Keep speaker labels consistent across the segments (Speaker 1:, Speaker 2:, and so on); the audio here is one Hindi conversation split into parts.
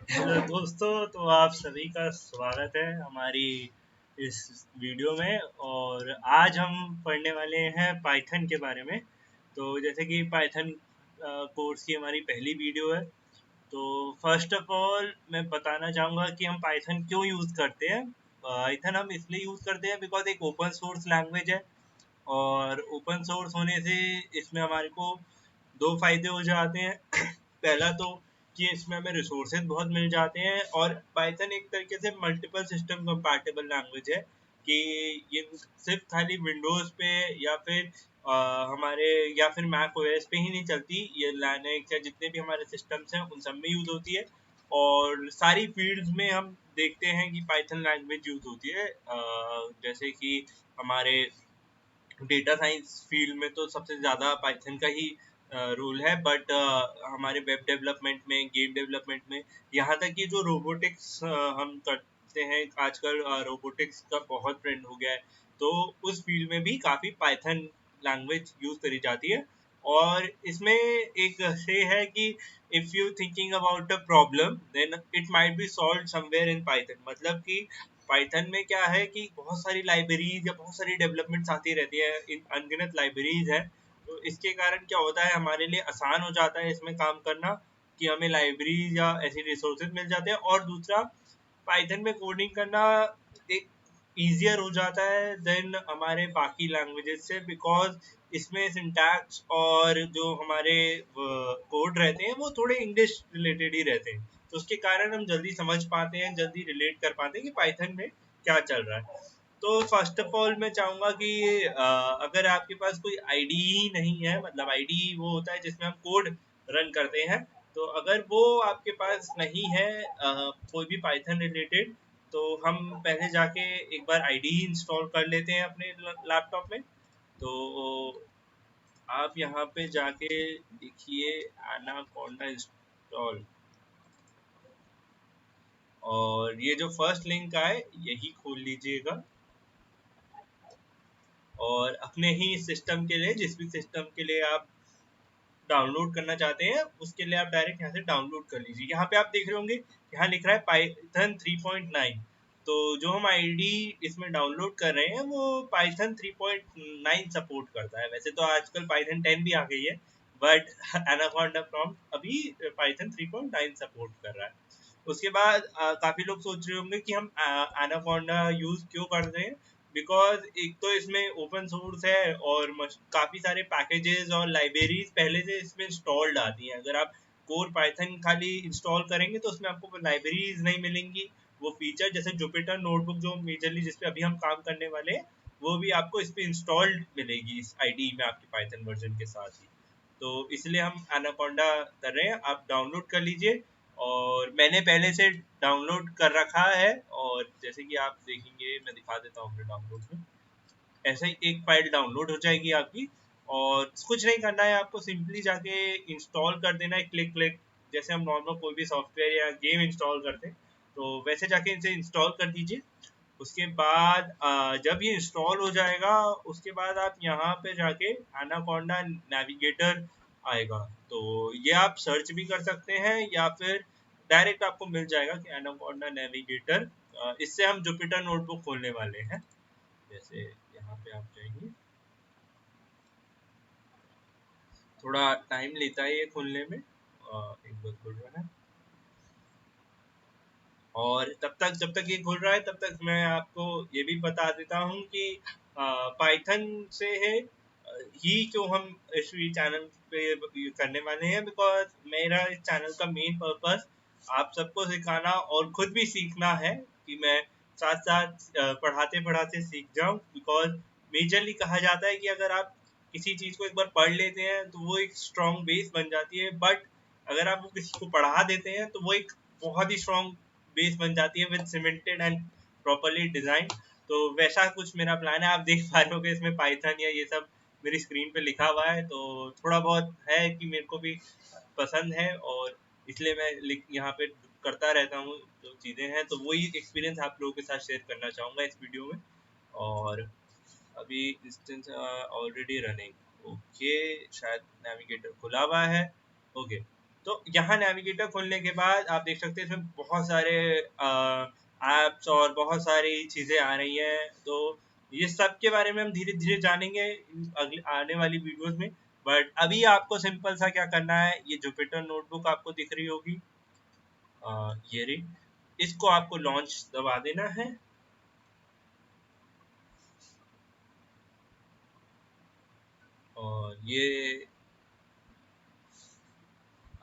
Speaker 1: हेलो दोस्तों, तो आप सभी का स्वागत है हमारी इस वीडियो में। और आज हम पढ़ने वाले हैं पाइथन के बारे में। तो जैसे कि पाइथन कोर्स की हमारी पहली वीडियो है, तो फर्स्ट ऑफ ऑल मैं बताना चाहूँगा कि हम पाइथन क्यों यूज़ करते हैं। पाइथन हम इसलिए यूज़ करते हैं बिकॉज एक ओपन सोर्स लैंग्वेज है, और ओपन सोर्स होने से इसमें हमारे को दो फायदे हो जाते हैं। पहला तो कि इसमें हमें रिसोर्सेज बहुत मिल जाते हैं, और पाइथन एक तरीके से मल्टीपल सिस्टम कंपैटिबल लैंग्वेज है कि ये सिर्फ खाली विंडोज पे या फिर हमारे या फिर मैक ओएस पे ही नहीं चलती। ये लाइनक्स या जितने भी हमारे सिस्टम्स हैं उन सब में यूज होती है, और सारी फील्ड्स में हम देखते हैं कि पाइथन लैंग्वेज यूज होती है। जैसे कि हमारे डेटा साइंस फील्ड में तो सबसे ज़्यादा पाइथन का ही रोल है, बट हमारे वेब डेवलपमेंट में, गेम डेवलपमेंट में, यहाँ तक कि जो रोबोटिक्स हम करते हैं आजकल, रोबोटिक्स का बहुत ट्रेंड हो गया है, तो उस फील्ड में भी काफ़ी पाइथन लैंग्वेज यूज़ करी जाती है। और इसमें एक से है कि if you thinking about a problem then it might be solve somewhere in Python. मतलब कि पाइथन में क्या है कि बहुत सारी लाइब्रेरीज या बहुत सारी डेवलपमेंट्स आती रहती है, इन अनगिनत लाइब्रेरीज है। तो इसके कारण क्या होता है, हमारे लिए आसान हो जाता है इसमें काम करना कि हमें लाइब्रेरीज या ऐसी रिसोर्सेज मिल जाते हैं। और दूसरा, पाइथन में कोडिंग करना एक ईजियर हो जाता है देन हमारे बाकी लैंग्वेजेस से, बिकॉज इसमें सिंटैक्स और जो हमारे कोड रहते हैं वो थोड़े इंग्लिश रिलेटेड ही रहते हैं। तो उसके कारण हम जल्दी समझ पाते हैं, जल्दी रिलेट कर पाते हैं कि पाइथन में क्या चल रहा है। तो फर्स्ट ऑफ ऑल मैं चाहूँगा कि अगर आपके पास कोई आईडी ही नहीं है, मतलब आईडी वो होता है जिसमें हम कोड रन करते हैं, तो अगर वो आपके पास नहीं है कोई भी पाइथन रिलेटेड, तो हम पहले जाके एक बार आईडी इंस्टॉल कर लेते हैं अपने लैपटॉप में। तो आप यहाँ पे जाके देखिए एनाकोंडा इंस्टॉल, और ये जो फर्स्ट लिंक आए यही खोल लीजिएगा। और अपने ही सिस्टम के लिए, जिस भी सिस्टम के लिए आप डाउनलोड करना चाहते हैं, उसके लिए आप डायरेक्ट यहाँ से डाउनलोड कर लीजिए। यहाँ पे आप देख रहे होंगे, यहाँ लिख रहा है पाइथन 3.9। तो जो हम आईडी इसमें डाउनलोड कर रहे हैं वो पाइथन 3.9 सपोर्ट करता है। वैसे तो आजकल पाइथन 10 भी आ गई है, बट एनाकोंडा प्रॉम्प्ट अभी पाइथन 3.9 सपोर्ट कर रहा है। उसके बाद काफ़ी लोग सोच रहे होंगे कि हम एनाकोंडा यूज़ क्यों कर रहे हैं। बिकॉज एक तो इसमें ओपन सोर्स है, और काफ़ी सारे पैकेजेस और लाइब्रेरीज पहले से इसमें इंस्टॉल्ड आती हैं। अगर आप कोर पाइथन खाली इंस्टॉल करेंगे तो उसमें आपको लाइब्रेरीज नहीं मिलेंगी। वो फीचर जैसे जुपिटर नोटबुक जो मेजरली जिस पे अभी हम काम करने वाले हैं, वो भी आपको इस पे इंस्टॉल्ड मिलेगी इस आईडी में आपके पाइथन वर्जन के साथ ही। तो इसलिए हम एनाकोंडा कर रहे हैं, आप डाउनलोड कर लीजिए। और मैंने पहले से डाउनलोड कर रखा है, और जैसे कि आप देखेंगे मैं दिखा देता हूँ अपने डाउनलोड में। ऐसे ही एक फाइल डाउनलोड हो जाएगी आपकी, और कुछ नहीं करना है आपको, सिंपली जाके इंस्टॉल कर देना है, क्लिक क्लिक, जैसे हम नॉर्मल कोई भी सॉफ्टवेयर या गेम इंस्टॉल करते हैं, तो वैसे जाके इसे इंस्टॉल कर दीजिए। उसके बाद जब ये इंस्टॉल हो जाएगा, उसके बाद आप यहाँ पे जाके एनाकोंडा नेविगेटर आएगा, तो ये आप सर्च भी कर सकते हैं या फिर डायरेक्ट आपको मिल जाएगा कि एनाकोंडा नेविगेटर। इससे हम जुपिटर नोटबुक खोलने वाले हैं। जैसे यहाँ पे आप जाएंगे, थोड़ा टाइम लेता है ये खुलने में, एक बार खुल रहा है। और तब तक, जब तक ये खुल रहा है, तब तक मैं आपको ये भी बता देता हूँ कि पाइथन से है ही क्यों हम इस चैनल पे करने वाले हैं। बिकॉज मेरा इस चैनल का मेन पर्पस आप सबको सिखाना और खुद भी सीखना है, कि मैं साथ साथ पढ़ाते पढ़ाते सीख जाऊं। बिकॉज मेजरली कहा जाता है कि अगर आप किसी चीज़ को एक बार पढ़ लेते हैं तो वो एक स्ट्रॉन्ग बेस बन जाती है, बट अगर आप वो किसी को पढ़ा देते हैं तो वो एक बहुत ही स्ट्रॉन्ग बेस बन जाती है, with cemented and properly design. तो वैसा कुछ मेरा प्लान है। आप देख पा रहे हो कि इसमें पाइथन या ये सब मेरी स्क्रीन पे लिखा हुआ है, तो थोड़ा बहुत है कि मेरे को भी पसंद है, और इसलिए मैं यहाँ पे करता रहता हूँ। जो चीज़ें हैं तो वही एक्सपीरियंस आप लोगों के साथ शेयर करना चाहूँगा इस वीडियो में। और अभी डिस्टेंस ऑलरेडी रनिंग, ओके, शायद नेविगेटर खुला हुआ है। ओके, तो यहाँ नेविगेटर खोलने के बाद आप देख सकते हैं इसमें बहुत सारे ऐप्स और बहुत सारी चीज़ें आ रही हैं। तो ये सब के बारे में हम धीरे धीरे जानेंगे अगले आने वाली वीडियोस में। बट अभी आपको सिंपल सा क्या करना है, ये जुपिटर नोटबुक आपको दिख रही होगी, ये रही, इसको आपको लॉन्च दबा देना है। और ये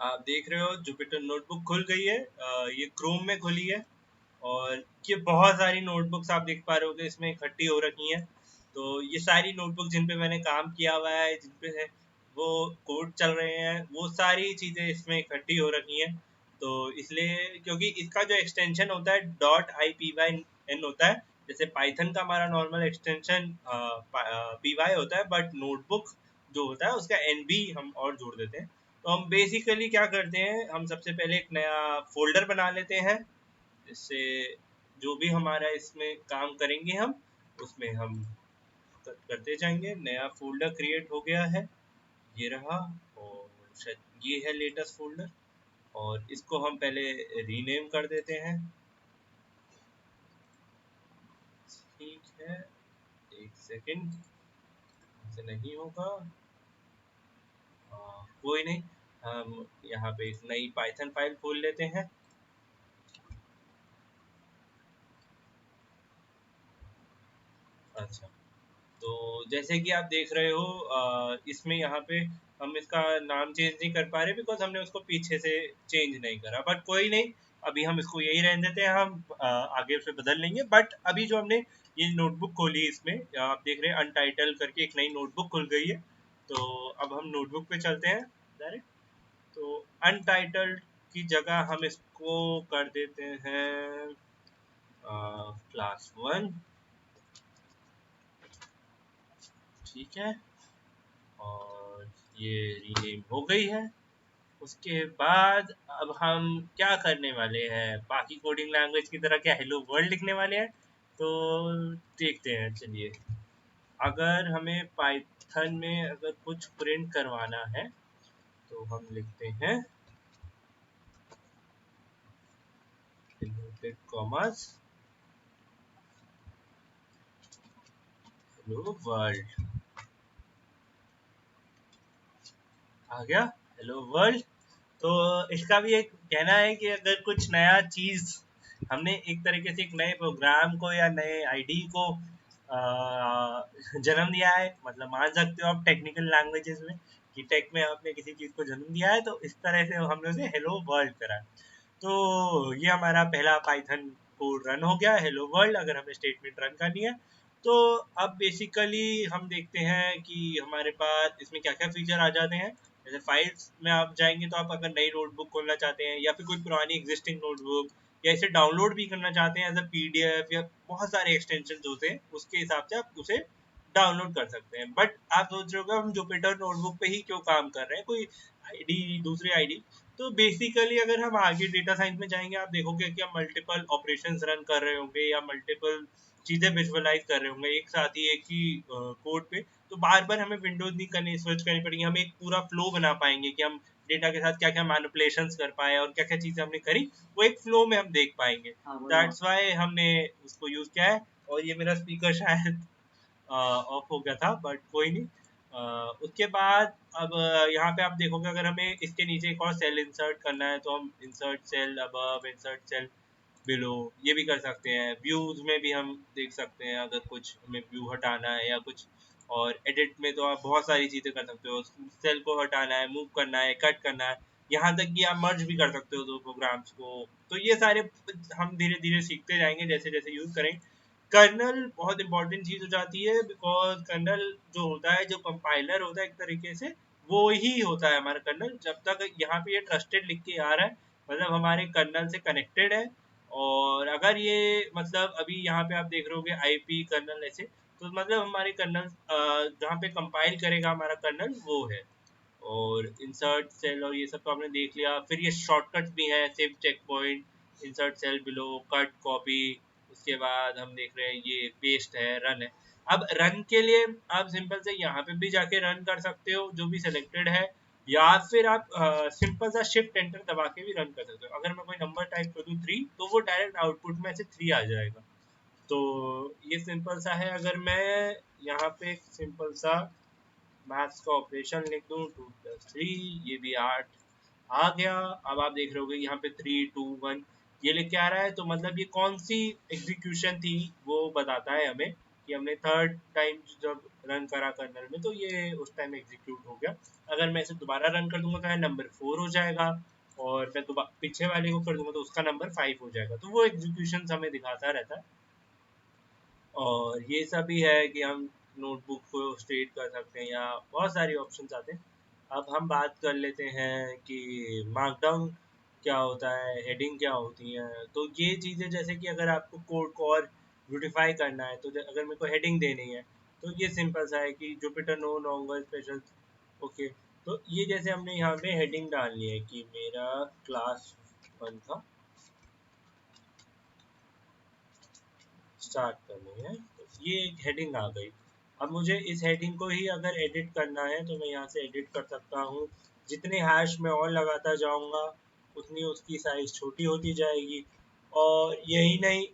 Speaker 1: आप देख रहे हो जुपिटर नोटबुक खुल गई है, ये क्रोम में खुली है। और ये बहुत सारी नोटबुक्स आप देख पा रहे होगे इसमें इकट्ठी हो रखी हैं। तो ये सारी नोटबुक जिन पे मैंने काम किया हुआ है, जिन पे है वो कोड चल रहे हैं, वो सारी चीज़ें इसमें इकट्ठी हो रखी हैं। तो इसलिए क्योंकि इसका जो एक्सटेंशन होता है .ipyn होता है, जैसे पाइथन का हमारा नॉर्मल एक्सटेंशन py होता है, बट नोटबुक जो होता है उसका nb हम और जोड़ देते हैं। तो हम बेसिकली क्या करते हैं, हम सबसे पहले एक नया फोल्डर बना लेते हैं, जिससे जो भी हमारा इसमें काम करेंगे हम उसमें हम करते जाएंगे। नया फोल्डर क्रिएट हो गया है, ये रहा। और शायद ये है लेटेस्ट फोल्डर, और इसको हम पहले रीनेम कर देते हैं। ठीक है, एक सेकंड, से नहीं होगा, कोई नहीं, हम यहाँ पे एक नई पाइथन फाइल खोल लेते हैं। अच्छा, तो जैसे कि आप देख रहे हो, इसमें यहाँ पे हम इसका नाम चेंज नहीं कर पा रहे बिकॉज हमने उसको पीछे से चेंज नहीं करा, बट कोई नहीं, अभी हम इसको यही रहने देते हैं, हम आगे उसे बदल लेंगे। बट अभी जो हमने ये नोटबुक खोली, इसमें आप देख रहे हैं अनटाइटल करके एक नई नोटबुक खुल गई है। तो अब हम नोटबुक पे चलते हैं डायरेक्ट। तो अनटाइटल्ड की जगह हम इसको कर देते हैं क्लास 1। ठीक है, और ये रीनेम हो गई है। उसके बाद अब हम क्या करने वाले हैं, बाकी कोडिंग लैंग्वेज की तरह क्या हेलो वर्ल्ड लिखने वाले हैं? तो देखते हैं, चलिए। अगर हमें पाइथन में अगर कुछ प्रिंट करवाना है तो हम लिखते हैं कॉमर्स हेलो वर्ल्ड, आ गया हेलो वर्ल्ड। तो इसका भी एक कहना है कि अगर कुछ नया चीज हमने एक तरीके से एक नए प्रोग्राम को या नए आईडी को जन्म दिया है, मतलब मान सकते हो आप टेक्निकल लैंग्वेजेस में कि टेक में आपने किसी चीज को जन्म दिया है, तो इस तरह से हमने उसे हेलो वर्ल्ड करा। तो ये हमारा पहला पाइथन कोड रन हो गया, हेलो वर्ल्ड, अगर हमें स्टेटमेंट रन करनी है। तो अब बेसिकली हम देखते हैं कि हमारे पास इसमें क्या क्या फीचर आ जाते हैं। जैसे फाइल्स में आप जाएंगे तो आप अगर नई नोटबुक खोलना चाहते हैं या फिर कोई पुरानी एग्जिस्टिंग नोटबुक या इसे डाउनलोड भी करना चाहते हैं एज अ पीडीएफ, या बहुत सारे एक्सटेंशन होते हैं, उसके हिसाब से आप उसे डाउनलोड कर सकते हैं। बट आप सोच रहे हो हम जुपिटर नोटबुक पे ही क्यों काम कर रहे हैं, कोई आईडी दूसरी आईडी। तो बेसिकली अगर हम आगे डेटा साइंस में जाएंगे, आप देखोगे कि हम मल्टीपल ऑपरेशंस रन कर रहे होंगे या मल्टीपल चीजें विजुअलाइज कर रहे होंगे एक साथ ही, एक ही कोड पे। तो बार बार हमें विंडोज नहीं करनी, स्विच करनी पड़ेगी, हम एक पूरा फ्लो बना पाएंगे कि हम डेटा के साथ क्या क्या मैनिपुलेशंस कर पाए और क्या क्या चीजें हमने करी, वो एक फ्लो में हम देख पाएंगे। दैट्स वाई हमने उसको यूज किया है। और ये मेरा स्पीकर शायद ऑफ हो गया था, बट कोई नहीं। उसके बाद अब यहाँ पे आप देखोगे अगर हमें इसके नीचे एक और सेल इंसर्ट करना है तो हम insert cell above, insert cell below, ये भी कर सकते हैं। व्यूज में भी हम देख सकते हैं अगर कुछ हमें व्यू हटाना है या कुछ। और एडिट में तो आप बहुत सारी चीज़ें कर सकते हो, सेल को हटाना है, मूव करना है, कट करना है, यहाँ तक कि आप मर्ज भी कर सकते हो दो प्रोग्राम्स को। तो ये सारे हम धीरे धीरे सीखते जाएंगे जैसे जैसे यूज़ करें। कर्नल बहुत इंपॉर्टेंट चीज़ हो जाती है, बिकॉज कर्नल जो होता है, जो कंपाइलर होता है एक तरीके से, वो ही होता है हमारा कर्नल। जब तक यहाँ पे ये ट्रस्टेड लिख के आ रहा है, मतलब हमारे कर्नल से कनेक्टेड है। और अगर ये मतलब अभी यहाँ पे आप देख रहे होगे आईपी कर्नल ऐसे, तो मतलब हमारे कर्नल जहाँ पे कंपाइल करेगा हमारा कर्नल वो है। और इंसर्ट सेल और ये सब तो आपने देख लिया। फिर ये शॉर्टकट्स भी हैं, save check point, insert cell below, cut copy. उसके बाद हम देख रहे हैं ये पेस्ट है, रन है। अब रन के लिए आप सिंपल से यहाँ पे भी जाके रन कर सकते हो जो भी सिलेक्टेड है, या फिर आप सिंपल सा शिफ्ट एंटर दबा के भी रन कर सकते हो। अगर मैं कोई नंबर टाइप कर दूं 3 तो वो डायरेक्ट आउटपुट में से 3 आ जाएगा। तो ये सिंपल सा है। अगर मैं यहाँ पे एक सिंपल सा मैथ्स का ऑपरेशन लिख दूं 2 + 3, ये भी 8 आ गया। अब आप देख रहे होगे यहाँ पे 3 2 1 ये लिख के आ रहा है। तो मतलब ये कौन सी एग्जीक्यूशन थी वो बताता है हमें कि हमने थर्ड टाइम जब रन करा कर्नल में तो ये उस टाइम एग्जीक्यूट हो गया। अगर मैं इसे दोबारा रन कर दूंगा तो है नंबर 4 हो जाएगा, और मैं दोबारा पीछे वाले को कर दूंगा तो उसका नंबर 5 हो जाएगा। तो वो एग्जीक्यूशन हमें दिखाता रहता है। और ये सब ही है कि हम नोटबुक को स्ट्रेट कर सकते हैं, या बहुत सारी ऑप्शंस आते हैं। अब हम बात कर लेते हैं कि मार्कडाउन क्या होता है, हेडिंग क्या होती है। तो ये चीज़ें जैसे कि अगर आपको कोड को और ब्यूटीफाई करना है, तो अगर मेरे को हेडिंग देनी है तो ये सिंपल सा है कि Jupyter no longer special. Okay, तो ये जैसे हमने यहाँ पे हेडिंग डालनी है कि मेरा क्लास 1 था, स्टार्ट करनी है, तो ये एक हेडिंग आ गई। अब मुझे इस हेडिंग को ही अगर एडिट करना है तो मैं यहाँ से एडिट कर सकता हूँ। जितने हैश में और लगाता जाऊँगा उतनी उसकी साइज छोटी होती जाएगी। और यही नहीं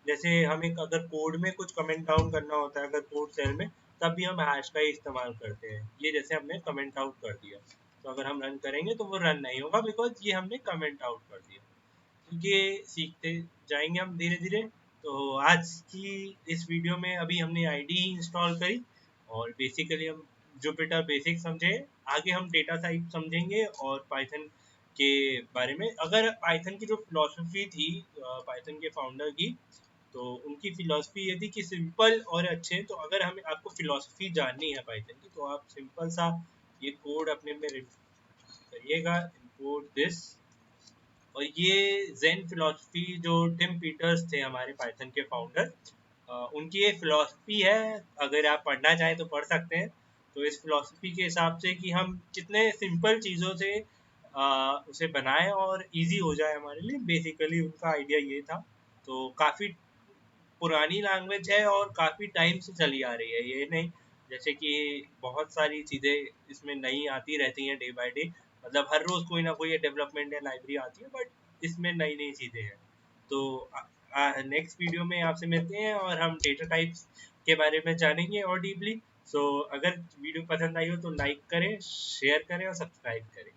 Speaker 1: जैसे हमें अगर कोड में कुछ कमेंट डाउन करना होता है, अगर कोड सेल में, तब भी हम हैश का ही इस्तेमाल करते हैं। ये जैसे हमने कमेंट आउट कर दिया, तो अगर हम रन करेंगे तो वो रन नहीं होगा, बिकॉज ये हमने कमेंट आउट कर दिया। ये सीखते जाएंगे हम धीरे धीरे। तो आज की इस वीडियो में अभी हमने आईडी इंस्टॉल करी, और बेसिकली हम जुपिटर बेसिक समझे। आगे हम डेटा टाइप समझेंगे और पाइथन के बारे में। अगर पाइथन की जो फिलॉसफी थी पाइथन के फाउंडर की, तो उनकी फिलॉसफी ये थी कि सिंपल और अच्छे। तो अगर हमें आपको फिलॉसफी जाननी है पाइथन की, तो आप सिंपल सा ये कोड अपने में करिएगा, इम्पोर्ट दिस। और ये जेन फिलॉसफी जो टिम पीटर्स थे हमारे पाइथन के फाउंडर, उनकी ये फिलॉसफी है। अगर आप पढ़ना चाहें तो पढ़ सकते हैं। तो इस फिलॉसफी के हिसाब से कि हम कितने सिंपल चीज़ों से उसे बनाएं और इजी हो जाए हमारे लिए, बेसिकली उनका आइडिया ये था। तो काफ़ी पुरानी लैंग्वेज है और काफ़ी टाइम से चली आ रही है। ये नहीं जैसे कि बहुत सारी चीज़ें इसमें नई आती रहती हैं डे बाय डे, मतलब हर रोज़ कोई ना कोई डेवलपमेंट या लाइब्रेरी आती है, बट इसमें नई नई चीज़ें हैं। तो नेक्स्ट वीडियो में आपसे मिलते हैं और हम डेटा टाइप्स के बारे में जानेंगे और डीपली। सो अगर वीडियो पसंद आई हो तो लाइक करें, शेयर करें और सब्सक्राइब करें।